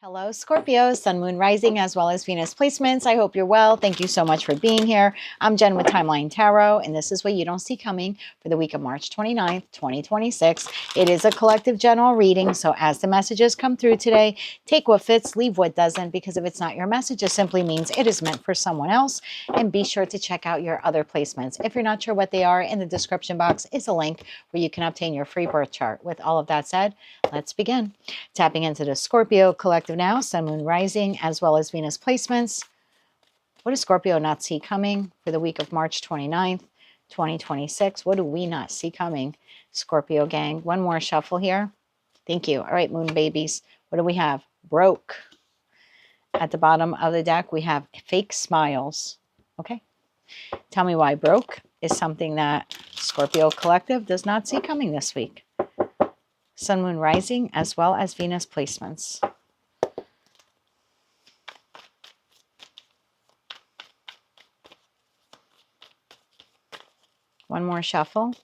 Hello, Scorpio, Sun, Moon, Rising, as well as Venus placements. I hope you're well. Thank you so much for being here. I'm Jen with Timeline Tarot, and this is what you don't see coming for the week of March 29th, 2026. It is a collective general reading, so as the messages come through today, take what fits, leave what doesn't, because if it's not your message, it simply means it is meant for someone else. And be sure to check out your other placements. If you're not sure what they are, in the description box is a link where you can obtain your free birth chart. With all of that said, let's begin. Tapping into the Scorpio collective now, Sun, Moon, Rising, as well as Venus placements. What does Scorpio not see coming for the week of March 29th, 2026? What do we not see coming, Scorpio gang? One more shuffle here. Thank you. All right, Moon babies. What do we have? Broke. At the bottom of the deck, we have fake smiles. Okay. Tell me why broke is something that Scorpio collective does not see coming this week. Sun, Moon, Rising, as well as Venus placements. One more shuffle.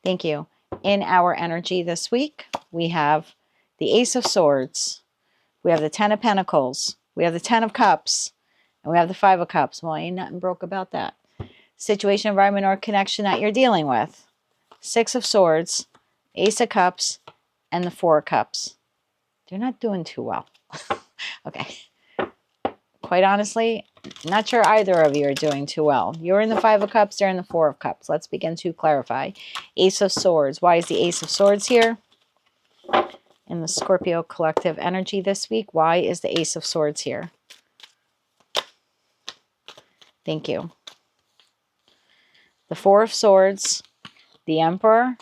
Thank you. In our energy this week, we have the Ace of Swords. We have the Ten of Pentacles. We have the Ten of Cups. And we have the Five of Cups. Well, ain't nothing broke about that. Situation, environment, or connection that you're dealing with. Six of Swords, Ace of Cups, and the Four of Cups. They're not doing too well. Okay. Quite honestly, not sure either of you are doing too well. You're in the Five of Cups, they're in the Four of Cups. Let's begin to clarify. Ace of Swords. Why is the Ace of Swords here? In the Scorpio collective energy this week, why is the Ace of Swords here? Thank you. The Four of Swords, the Emperor,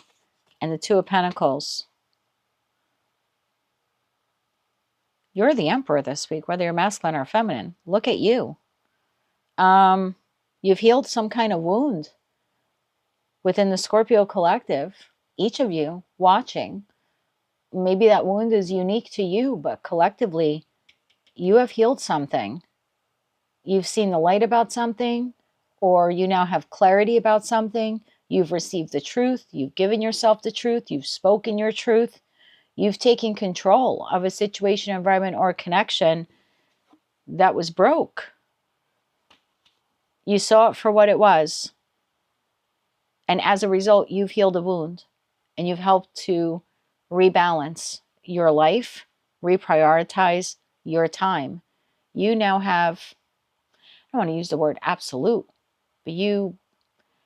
and the Two of Pentacles. You're the Emperor this week, whether you're masculine or feminine. Look at you. You've healed some kind of wound within the Scorpio collective. Each of you watching, maybe that wound is unique to you, but collectively, you have healed something. You've seen the light about something, or you now have clarity about something. You've received the truth. You've given yourself the truth. You've spoken your truth. You've taken control of a situation, environment, or connection that was broke. You saw it for what it was. And as a result, you've healed a wound. And you've helped to rebalance your life, reprioritize your time. You now have, I don't want to use the word absolute, but you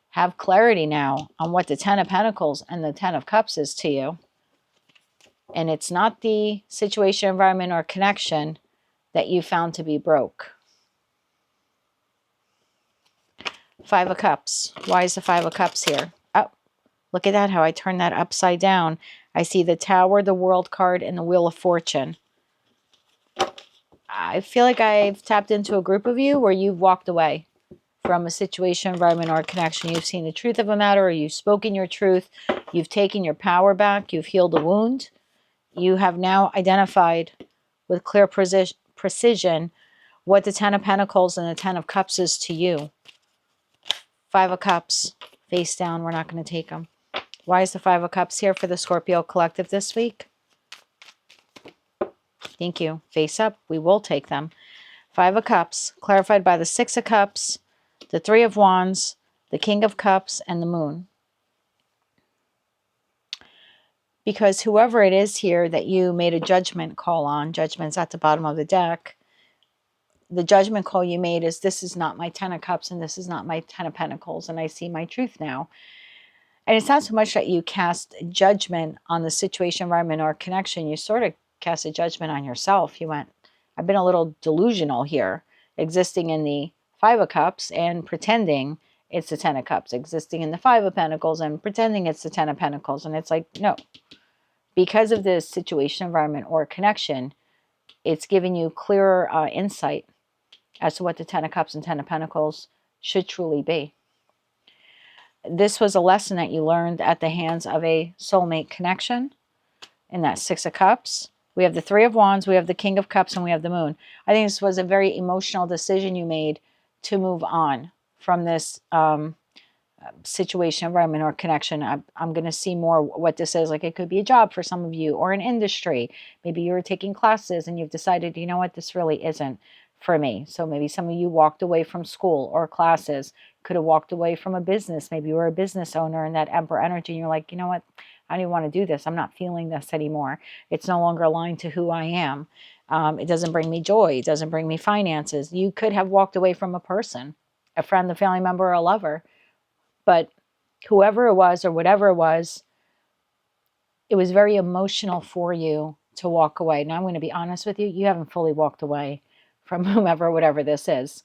have clarity now on what the Ten of Pentacles and the Ten of Cups is to you. And it's not the situation, environment, or connection that you found to be broke. Five of Cups. Why is the Five of Cups here? Oh, look at that, how I turned that upside down. I see the Tower, the World card, and the Wheel of Fortune. I feel like I've tapped into a group of you where you've walked away from a situation, environment, or connection. You've seen the truth of a matter, or you've spoken your truth. You've taken your power back. You've healed a wound. You have now identified with clear precision what the Ten of Pentacles and the Ten of Cups is to you. Five of Cups, face down. We're not going to take them. Why is the Five of Cups here for the Scorpio collective this week? Thank you. Face up. We will take them. Five of Cups, clarified by the Six of Cups, the Three of Wands, the King of Cups, and the Moon. Because whoever it is here that you made a judgment call on, judgment's at the bottom of the deck, the judgment call you made is, this is not my Ten of Cups and this is not my Ten of Pentacles, and I see my truth now. And it's not so much that you cast judgment on the situation, environment, or connection. You sort of cast a judgment on yourself. You went, I've been a little delusional here, existing in the Five of Cups and pretending it's the Ten of Cups, existing in the Five of Pentacles and pretending it's the Ten of Pentacles. And it's like, no. Because of this situation, environment, or connection, it's giving you clearer insight as to what the Ten of Cups and Ten of Pentacles should truly be. This was a lesson that you learned at the hands of a soulmate connection in that Six of Cups. We have the Three of Wands, we have the King of Cups, and we have the Moon. I think this was a very emotional decision you made to move on from this situation, environment, or connection. I'm going to see more what this is. Like it could be a job for some of you or an industry. Maybe you're taking classes and you've decided, you know what, this really isn't for me. So maybe some of you walked away from school or classes, could have walked away from a business. Maybe you were a business owner in that Emperor energy and you're like, you know what, I don't even want to do this. I'm not feeling this anymore. It's no longer aligned to who I am. It doesn't bring me joy. It doesn't bring me finances. You could have walked away from a person, a friend, a family member, or a lover. But whoever it was or whatever it was very emotional for you to walk away. Now, I'm going to be honest with you. You haven't fully walked away from whomever, whatever this is.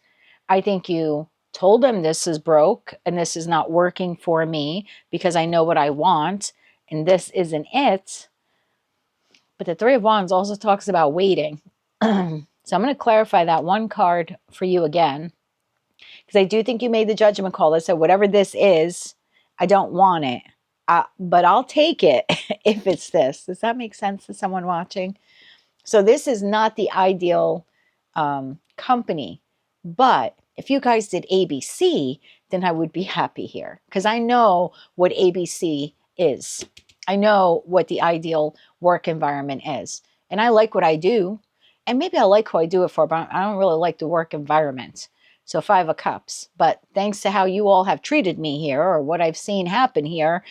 I think you told them this is broke and this is not working for me because I know what I want and this isn't it. But the Three of Wands also talks about waiting. So I'm going to clarify that one card for you again, because I do think you made the judgment call that said, whatever this is, I don't want it, but I'll take it if it's this. Does that make sense to someone watching? So this is not the ideal company, but if you guys did ABC, then I would be happy here because I know what ABC is. I know what the ideal work environment is. And I like what I do. And maybe I like who I do it for, but I don't really like the work environment. So Five of Cups. But thanks to how you all have treated me here or what I've seen happen here,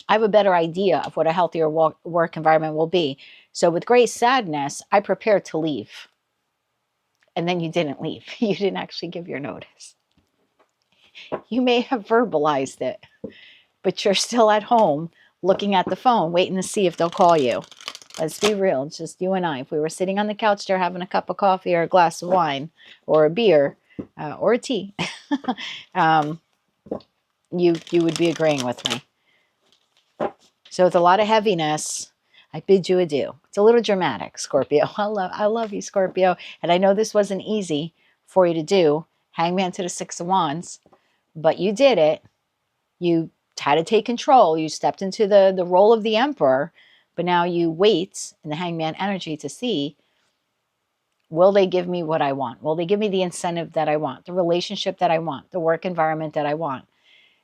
I have a better idea of what a healthier work environment will be. So with great sadness, I prepared to leave. And then you didn't leave. You didn't actually give your notice. You may have verbalized it, but you're still at home looking at the phone, waiting to see if they'll call you. Let's be real. It's just you and I. If we were sitting on the couch there having a cup of coffee or a glass of wine or a beer or a tea, you would be agreeing with me. So with a lot of heaviness, I bid you adieu. It's a little dramatic, Scorpio. I love you, Scorpio. And I know this wasn't easy for you to do. Hangman to the Six of Wands. But you did it. You had to take control. You stepped into the role of the Emperor. But now you wait in the Hangman energy to see, will they give me what I want? Will they give me the incentive that I want? The relationship that I want? The work environment that I want?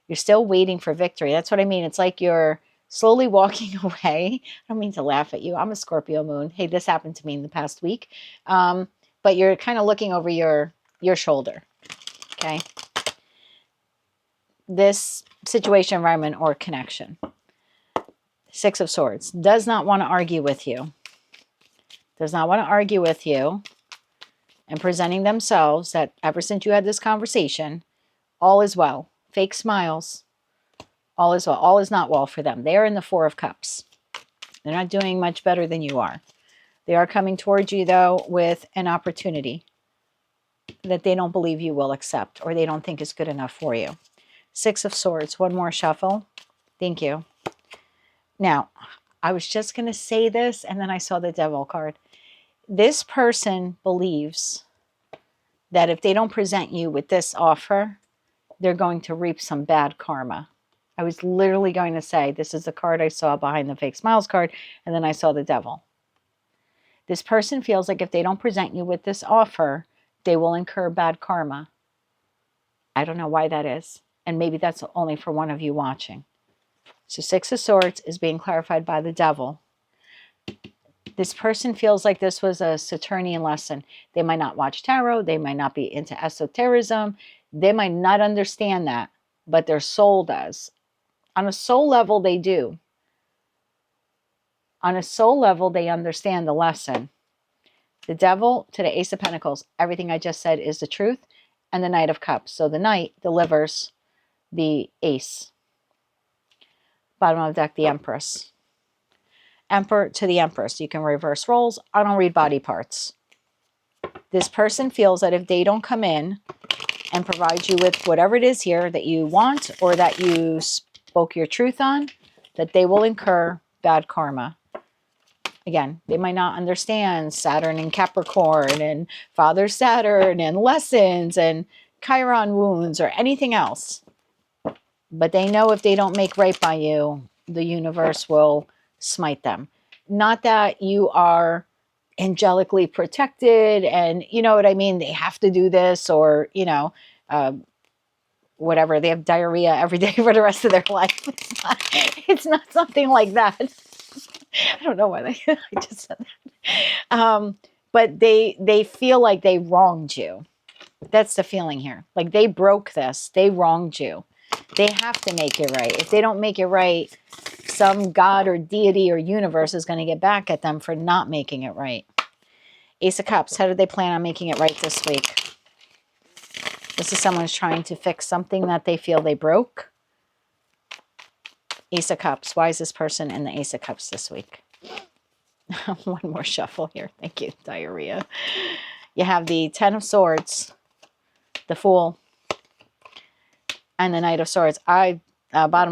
You're still waiting for victory. That's what I mean. It's like you're slowly walking away. I don't mean to laugh at you. I'm a Scorpio moon. Hey, this happened to me in the past week. But you're kind of looking over your shoulder. Okay. This situation, environment, or connection. Six of Swords does not want to argue with you. Does not want to argue with you. And presenting themselves that ever since you had this conversation, all is well. Fake smiles. All is well. All is not well for them. They are in the Four of Cups. They're not doing much better than you are. They are coming towards you, though, with an opportunity that they don't believe you will accept or they don't think is good enough for you. Six of Swords. One more shuffle. Thank you. Now, I was just going to say this, and then I saw the Devil card. This person believes that if they don't present you with this offer, they're going to reap some bad karma. I was literally going to say, this is the card I saw behind the fake smiles card, and then I saw the Devil. This person feels like if they don't present you with this offer, they will incur bad karma. I don't know why that is. And maybe that's only for one of you watching. So Six of Swords is being clarified by the Devil. This person feels like this was a Saturnian lesson. They might not watch tarot. They might not be into esotericism. They might not understand that, but their soul does. On a soul level, they do. On a soul level, they understand the lesson. The Devil to the Ace of Pentacles. Everything I just said is the truth. And the Knight of Cups. So the Knight delivers the Ace. Bottom of the deck, the Empress. Emperor to the Empress. You can reverse roles. I don't read body parts. This person feels that if they don't come in and provide you with whatever it is here that you want or that you spoke your truth on, that they will incur bad karma. Again, they might not understand Saturn and Capricorn and Father Saturn and lessons and Chiron wounds or anything else. But they know if they don't make right by you, the universe will smite them. Not that you are angelically protected and you know what I mean, they have to do this or, you know, whatever, they have diarrhea every day for the rest of their life. It's not something like that. I don't know why I just said that. But they feel like they wronged you. That's the feeling here. Like they broke this. They wronged you. They have to make it right. If they don't make it right, some god or deity or universe is going to get back at them for not making it right. Ace of Cups. How do they plan on making it right this week? This is someone who's trying to fix something that they feel they broke. Ace of Cups. Why is this person in the Ace of Cups this week? One more shuffle here. Thank you. Diarrhea. You have the Ten of Swords, the Fool, and the Knight of Swords. Bottom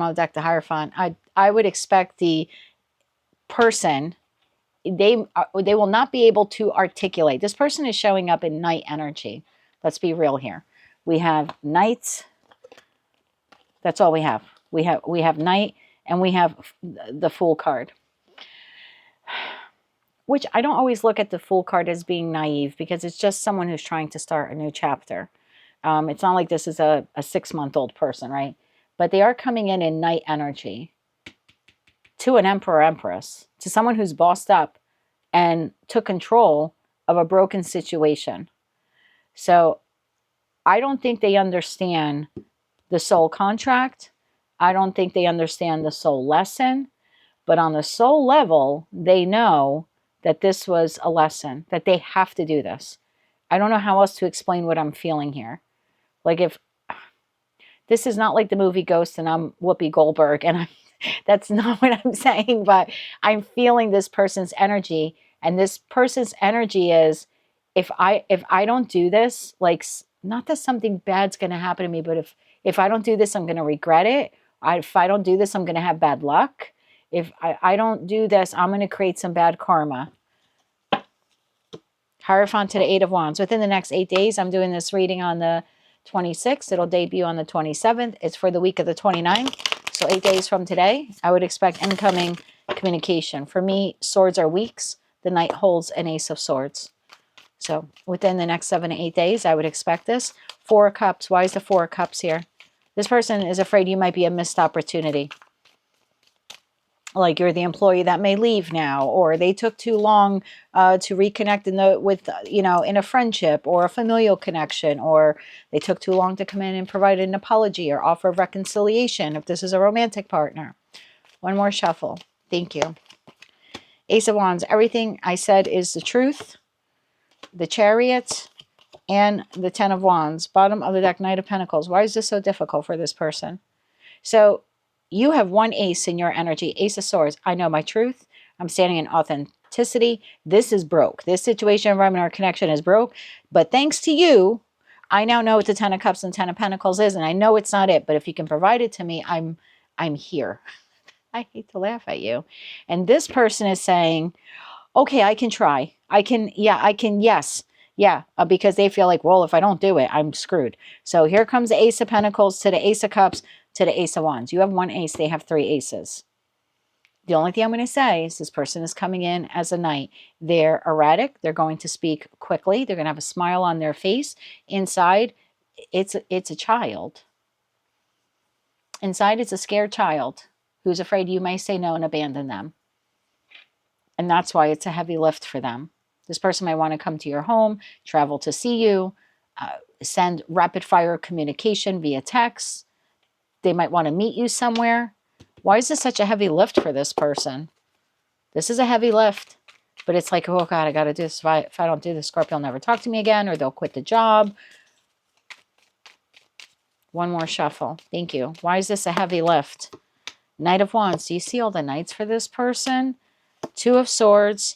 of the deck, the Hierophant. I would expect the person, they will not be able to articulate. This person is showing up in Knight energy. Let's be real here. We have Knights. That's all we have. We have Knight, and we have the Fool card. Which I don't always look at the Fool card as being naive, because it's just someone who's trying to start a new chapter. It's not like this is a 6-month-old person, right? But they are coming in Knight energy to an Emperor, Empress, to someone who's bossed up and took control of a broken situation. So I don't think they understand the soul contract. I don't think they understand the soul lesson. But on the soul level, they know that this was a lesson, that they have to do this. I don't know how else to explain what I'm feeling here. Like, if this is not like the movie Ghost and I'm Whoopi Goldberg, and that's not what I'm saying, but I'm feeling this person's energy, and this person's energy is, if I don't do this, like, not that something bad's going to happen to me, but if I don't do this, I'm going to regret it. If I don't do this, I'm going to have bad luck. If I don't do this, I'm going to create some bad karma. Hierophant to the Eight of Wands. Within the next 8 days, I'm doing this reading on the 26th. It'll debut on the 27th. It's for the week of the 29th. So 8 days from today, I would expect incoming communication. For me, swords are weeks. The Knight holds an Ace of Swords. So within the next 7 to 8 days, I would expect this. Four of Cups. Why is the Four of Cups here? This person is afraid you might be a missed opportunity. Like you're the employee that may leave now, or they took too long to reconnect in a friendship or a familial connection, or they took too long to come in and provide an apology or offer of reconciliation if this is a romantic partner. One more shuffle. Thank you. Ace of Wands. Everything I said is the truth. The Chariot and the Ten of Wands. Bottom of the deck, Knight of Pentacles. Why is this so difficult for this person? So you have one ace in your energy, Ace of Swords. I know my truth. I'm standing in authenticity. This is broke. This situation, environment, or connection is broke. But thanks to you, I now know what the Ten of Cups and Ten of Pentacles is, and I know it's not it. But if you can provide it to me, I'm here. I hate to laugh at you. And this person is saying, okay, I can try. Yes. Yeah, because they feel like, well, if I don't do it, I'm screwed. So here comes the Ace of Pentacles to the Ace of Cups to the Ace of Wands. You have one ace. They have three aces. The only thing I'm going to say is this person is coming in as a Knight. They're erratic. They're going to speak quickly. They're going to have a smile on their face. Inside, it's a child. Inside, it's a scared child who's afraid you may say no and abandon them. And that's why it's a heavy lift for them. This person might want to come to your home, travel to see you, send rapid fire communication via text. They might want to meet you somewhere. Why is this such a heavy lift for this person? This is a heavy lift. But it's like, oh God, I got to do this. If I don't do this, Scorpio will never talk to me again, or they'll quit the job. One more shuffle. Thank you. Why is this a heavy lift? Knight of Wands. Do you see all the Knights for this person? Two of Swords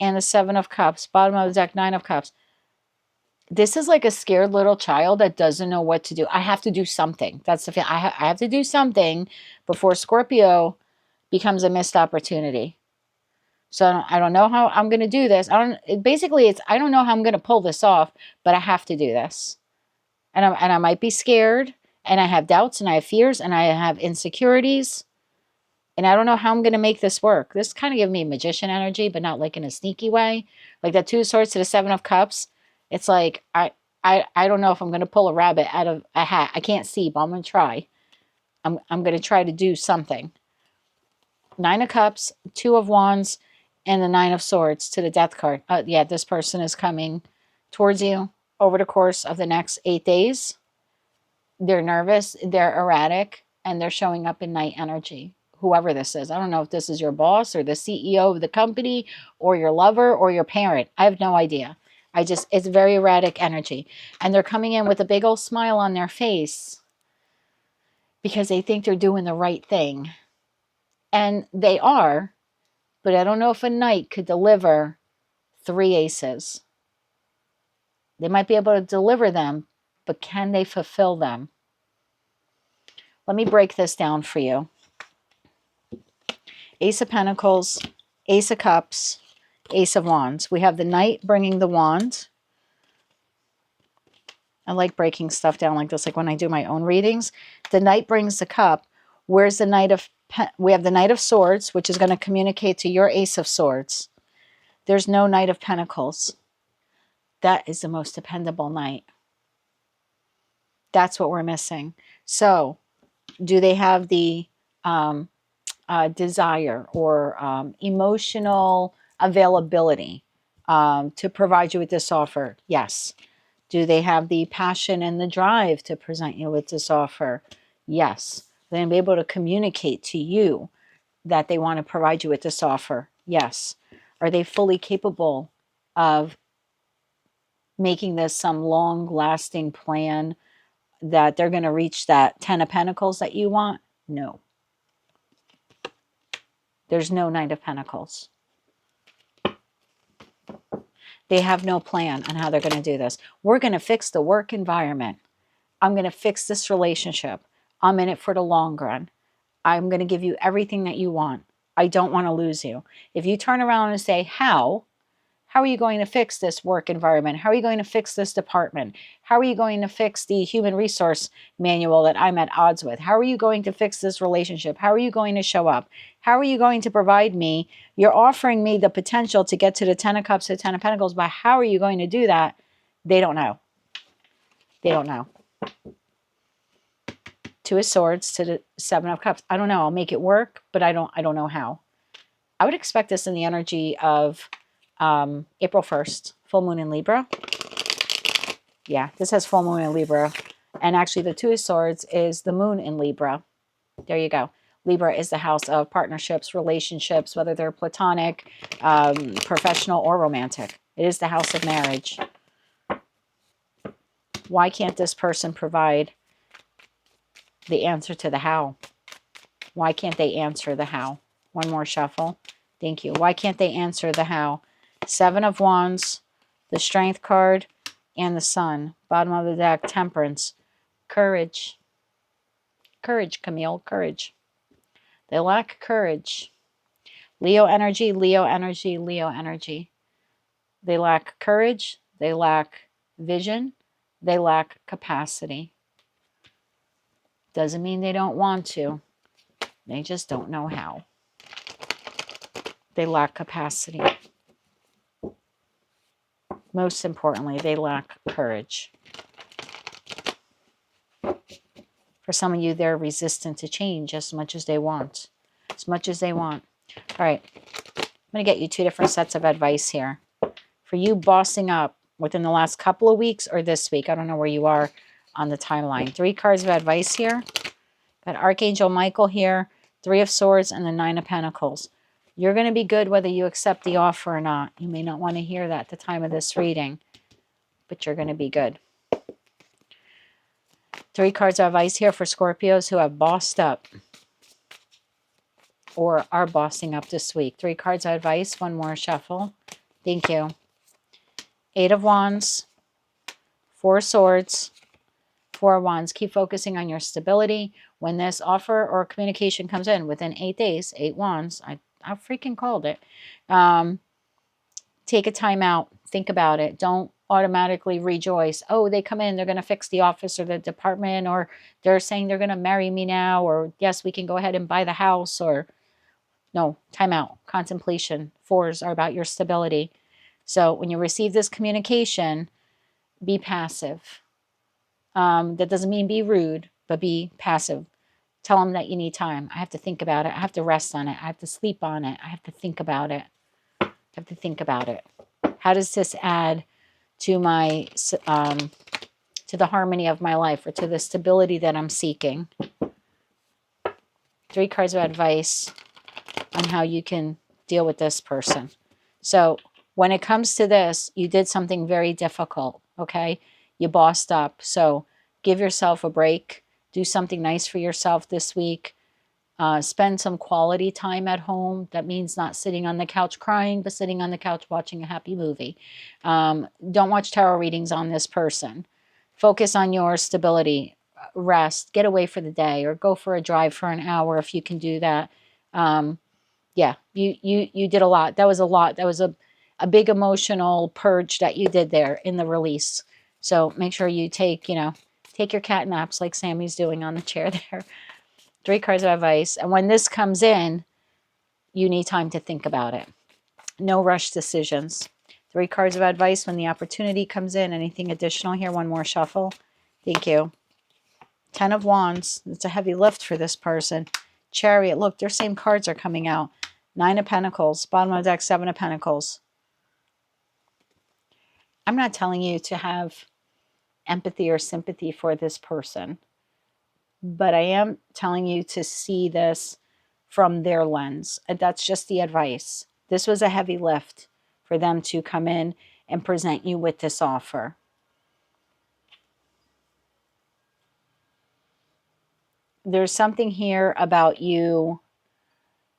and the Seven of Cups. Bottom of the deck, Nine of Cups. This is like a scared little child that doesn't know what to do. I have to do something. That's the feeling. I have to do something before Scorpio becomes a missed opportunity. So I don't know how I'm going to do this. I don't know how I'm going to pull this off, but I have to do this. And I might be scared, and I have doubts, and I have fears, and I have insecurities. And I don't know how I'm going to make this work. This kind of gives me magician energy, but not like in a sneaky way. Like that Two of Swords to the Seven of Cups. It's like, I don't know if I'm going to pull a rabbit out of a hat. I can't see, but I'm going to try. I'm going to try to do something. 9 of Cups, 2 of Wands, and the 9 of Swords to the Death card. Yeah, this person is coming towards you over the course of the next 8 days. They're nervous, they're erratic, and they're showing up in night energy. Whoever this is. I don't know if this is your boss or the CEO of the company or your lover or your parent. I have no idea. It's very erratic energy. And they're coming in with a big old smile on their face because they think they're doing the right thing. And they are, but I don't know if a knight could deliver 3 aces. They might be able to deliver them, but can they fulfill them? Let me break this down for you. Ace of Pentacles, Ace of Cups, Ace of Wands. We have the Knight bringing the wand. I like breaking stuff down like this, like when I do my own readings. The Knight brings the cup. Where's the Knight of... We have the Knight of Swords, which is going to communicate to your Ace of Swords. There's no Knight of Pentacles. That is the most dependable Knight. That's what we're missing. So, do they have the desire or emotional availability to provide you with this offer? Yes. Do they have the passion and the drive to present you with this offer? Yes. They'll be able to communicate to you that they want to provide you with this offer? Yes. Are they fully capable of making this some long-lasting plan that they're going to reach that 10 of Pentacles that you want? No. There's no Knight of Pentacles. They have no plan on how they're going to do this. We're going to fix the work environment. I'm going to fix this relationship. I'm in it for the long run. I'm going to give you everything that you want. I don't want to lose you. If you turn around and say, how are you going to fix this work environment? How are you going to fix this department? How are you going to fix the human resource manual that I'm at odds with? How are you going to fix this relationship? How are you going to show up? How are you going to provide me? You're offering me the potential to get to the 10 of Cups, the 10 of Pentacles, but how are you going to do that? They don't know. They don't know. 2 of Swords to the 7 of Cups. I don't know. I'll make it work, but I don't know how. I would expect this in the energy of April 1st, full moon in Libra. Yeah, this has full moon in Libra. And actually the 2 of Swords is the moon in Libra. There you go. Libra is the house of partnerships, relationships, whether they're platonic, professional, or romantic. It is the house of marriage. Why can't this person provide the answer to the how? Why can't they answer the how? One more shuffle. Thank you. Why can't they answer the how? 7 of Wands, the Strength card, and the Sun. Bottom of the deck, Temperance. Courage. Courage, Camille, courage. They lack courage. Leo energy, Leo energy, Leo energy. They lack courage. They lack vision. They lack capacity. Doesn't mean they don't want to. They just don't know how. They lack capacity. Most importantly, they lack courage. For some of you, they're resistant to change as much as they want. As much as they want. All right. I'm going to get you 2 different sets of advice here. For you bossing up within the last couple of weeks or this week, I don't know where you are on the timeline. 3 cards of advice here. Got Archangel Michael here, 3 of Swords, and the 9 of Pentacles. You're going to be good whether you accept the offer or not. You may not want to hear that at the time of this reading, but you're going to be good. 3 cards of advice here for Scorpios who have bossed up or are bossing up this week. 3 cards of advice, one more shuffle. Thank you. 8 of Wands, 4 of Swords, 4 of Wands. Keep focusing on your stability. When this offer or communication comes in within 8 days, 8 Wands, I freaking called it. Take a time out. Think about it. Don't automatically rejoice. Oh, they come in, they're going to fix the office or the department, or they're saying they're going to marry me now, or yes, we can go ahead and buy the house, or no, time out. Contemplation. 4s are about your stability. So when you receive this communication, be passive. That doesn't mean be rude, but be passive. Tell them that you need time. I have to think about it. I have to rest on it. I have to sleep on it. I have to think about it. I have to think about it. How does this add to my, to the harmony of my life, or to the stability that I'm seeking? 3 cards of advice on how you can deal with this person. So when it comes to this, you did something very difficult, okay? You bossed up. So give yourself a break. Do something nice for yourself this week. Spend some quality time at home. That means not sitting on the couch crying, but sitting on the couch watching a happy movie. Don't watch tarot readings on this person. Focus on your stability. Rest. Get away for the day, or go for a drive for an hour if you can do that. Yeah, you did a lot. That was a lot. That was a big emotional purge that you did there in the release. So make sure you take, take your cat naps like Sammy's doing on the chair there. 3 cards of advice. And when this comes in, you need time to think about it. No rush decisions. 3 cards of advice when the opportunity comes in. Anything additional here? One more shuffle. Thank you. 10 of Wands. It's a heavy lift for this person. Chariot. Look, their same cards are coming out. 9 of Pentacles. Bottom of the deck, 7 of Pentacles. I'm not telling you to have empathy or sympathy for this person, but I am telling you to see this from their lens. And that's just the advice. This was a heavy lift for them to come in and present you with this offer. There's something here about you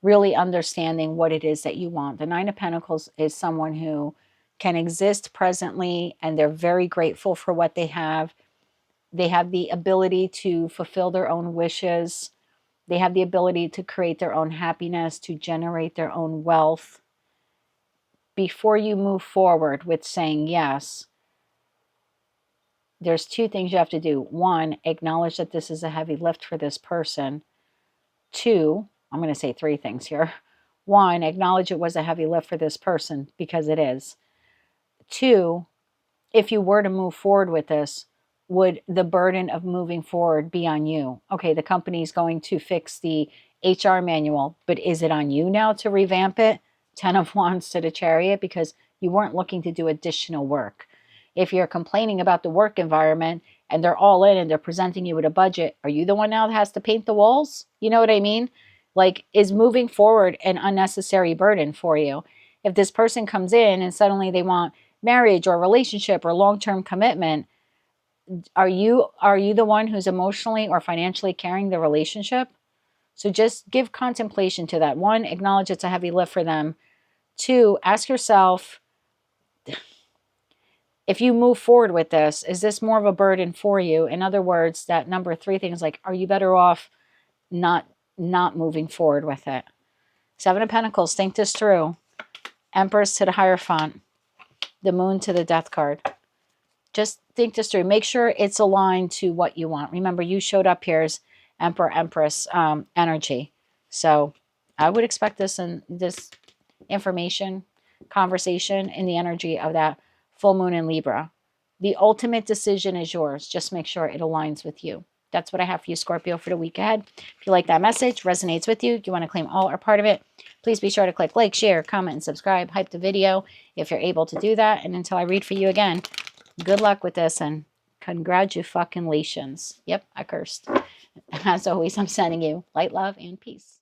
really understanding what it is that you want. The 9 of Pentacles is someone who can exist presently, and they're very grateful for what they have. They have the ability to fulfill their own wishes. They have the ability to create their own happiness, to generate their own wealth. Before you move forward with saying yes, there's 2 things you have to do. 1, acknowledge that this is a heavy lift for this person. 2, I'm going to say 3 things here. 1, acknowledge it was a heavy lift for this person, because it is. 2, if you were to move forward with this, would the burden of moving forward be on you? Okay, the company's going to fix the HR manual, but is it on you now to revamp it? 10 of Wands to the Chariot, because you weren't looking to do additional work. If you're complaining about the work environment and they're all in and they're presenting you with a budget, are you the one now that has to paint the walls? You know what I mean? Like, is moving forward an unnecessary burden for you? If this person comes in and suddenly they want marriage or relationship or long-term commitment, are you the one who's emotionally or financially carrying the relationship? So just give contemplation to that. 1, acknowledge it's a heavy lift for them. 2, ask yourself, if you move forward with this, is this more of a burden for you? In other words, that number 3 thing is like, are you better off not moving forward with it? 7 of Pentacles, think this through. Empress to the Hierophant. The Moon to the Death card. Just think this through. Make sure it's aligned to what you want. Remember, you showed up here as Emperor, Empress energy. So I would expect this information, conversation in the energy of that full moon in Libra. The ultimate decision is yours. Just make sure it aligns with you. That's what I have for you, Scorpio, for the week ahead. If you like that message, resonates with you, you want to claim all or part of it, please be sure to click like, share, comment, and subscribe. Hype the video if you're able to do that. And until I read for you again, good luck with this and congratulations. Yep, I cursed. As always, I'm sending you light, love, and peace.